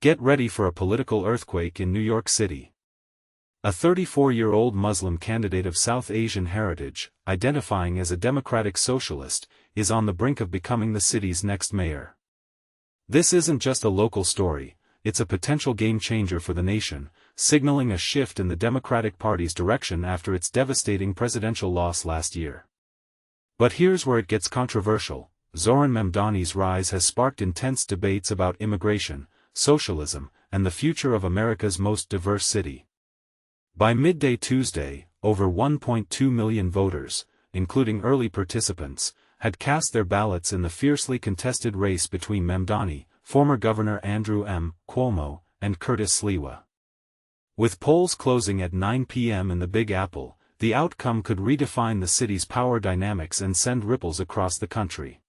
Get ready for a political earthquake in New York City. A 34-year-old Muslim candidate of South Asian heritage, identifying as a democratic socialist, is on the brink of becoming the city's next mayor. This isn't just a local story, it's a potential game-changer for the nation, signaling a shift in the Democratic Party's direction after its devastating presidential loss last year. But here's where it gets controversial. Zohran Mamdani's rise has sparked intense debates about immigration, socialism, and the future of America's most diverse city. By midday Tuesday, over 1.2 million voters, including early participants, had cast their ballots in the fiercely contested race between Mamdani, former Governor Andrew M. Cuomo, and Curtis Sliwa. With polls closing at 9 p.m. in the Big Apple, the outcome could redefine the city's power dynamics and send ripples across the country.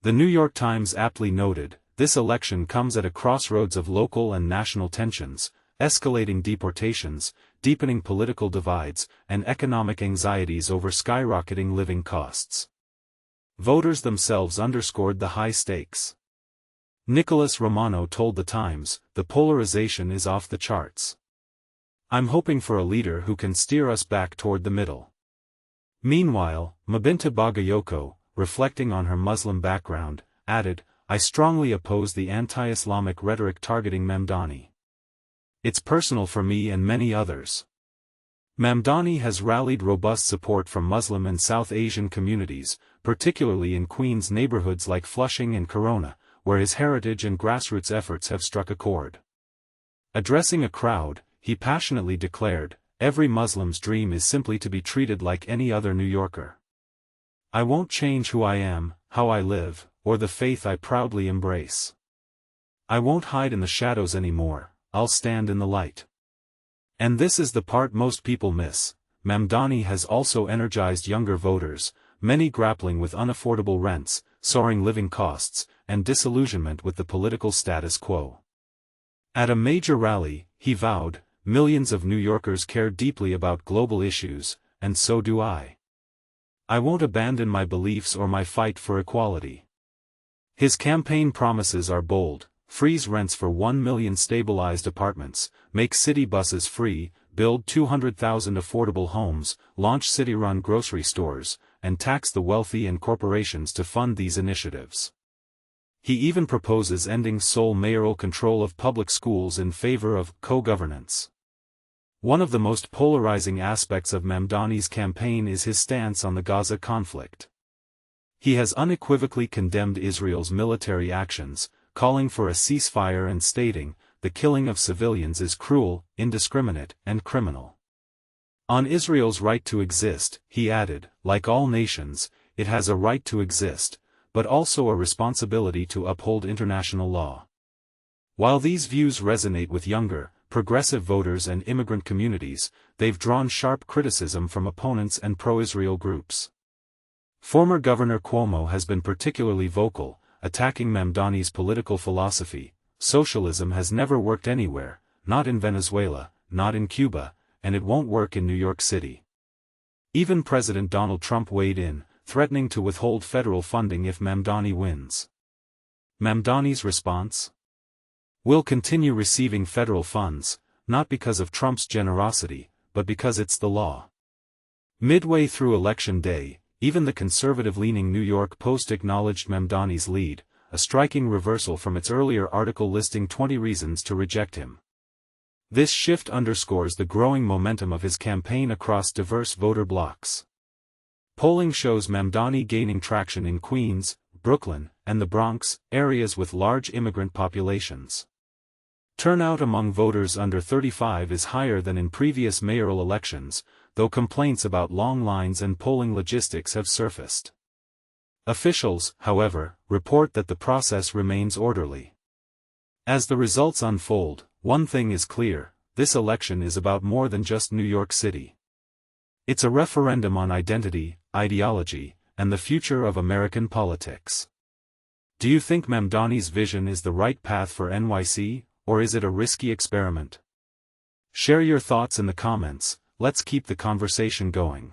The New York Times aptly noted, this election comes at a crossroads of local and national tensions, escalating deportations, deepening political divides, and economic anxieties over skyrocketing living costs. Voters themselves underscored the high stakes. Nicholas Romano told The Times, "The polarization is off the charts. I'm hoping for a leader who can steer us back toward the middle." Meanwhile, Mabinta Bagayoko, reflecting on her Muslim background, added, "I strongly oppose the anti-Islamic rhetoric targeting Mamdani. It's personal for me and many others." Mamdani has rallied robust support from Muslim and South Asian communities, particularly in Queens neighborhoods like Flushing and Corona, where his heritage and grassroots efforts have struck a chord. Addressing a crowd, he passionately declared, "Every Muslim's dream is simply to be treated like any other New Yorker. I won't change who I am, how I live, or the faith I proudly embrace. I won't hide in the shadows anymore, I'll stand in the light." And this is the part most people miss. Mamdani has also energized younger voters, many grappling with unaffordable rents, soaring living costs, and disillusionment with the political status quo. At a major rally, he vowed, "Millions of New Yorkers care deeply about global issues, and so do I. I won't abandon my beliefs or my fight for equality." His campaign promises are bold: freeze rents for 1 million stabilized apartments, make city buses free, build 200,000 affordable homes, launch city-run grocery stores, and tax the wealthy and corporations to fund these initiatives. He even proposes ending sole mayoral control of public schools in favor of co-governance. One of the most polarizing aspects of Mamdani's campaign is his stance on the Gaza conflict. He has unequivocally condemned Israel's military actions, calling for a ceasefire and stating, "The killing of civilians is cruel, indiscriminate, and criminal." On Israel's right to exist, he added, "Like all nations, it has a right to exist, but also a responsibility to uphold international law." While these views resonate with younger, progressive voters and immigrant communities, they've drawn sharp criticism from opponents and pro-Israel groups. Former Governor Cuomo has been particularly vocal, attacking Mamdani's political philosophy. "Socialism has never worked anywhere, not in Venezuela, not in Cuba, and it won't work in New York City." Even President Donald Trump weighed in, threatening to withhold federal funding if Mamdani wins. Mamdani's response? "We'll continue receiving federal funds, not because of Trump's generosity, but because it's the law." Midway through Election Day, even the conservative-leaning New York Post acknowledged Mamdani's lead, a striking reversal from its earlier article listing 20 reasons to reject him. This shift underscores the growing momentum of his campaign across diverse voter blocs. Polling shows Mamdani gaining traction in Queens, Brooklyn, and the Bronx, areas with large immigrant populations. Turnout among voters under 35 is higher than in previous mayoral elections, though complaints about long lines and polling logistics have surfaced. Officials, however, report that the process remains orderly. As the results unfold, one thing is clear: this election is about more than just New York City. It's a referendum on identity, ideology, and the future of American politics. Do you think Mamdani's vision is the right path for NYC, or is it a risky experiment? Share your thoughts in the comments. Let's keep the conversation going.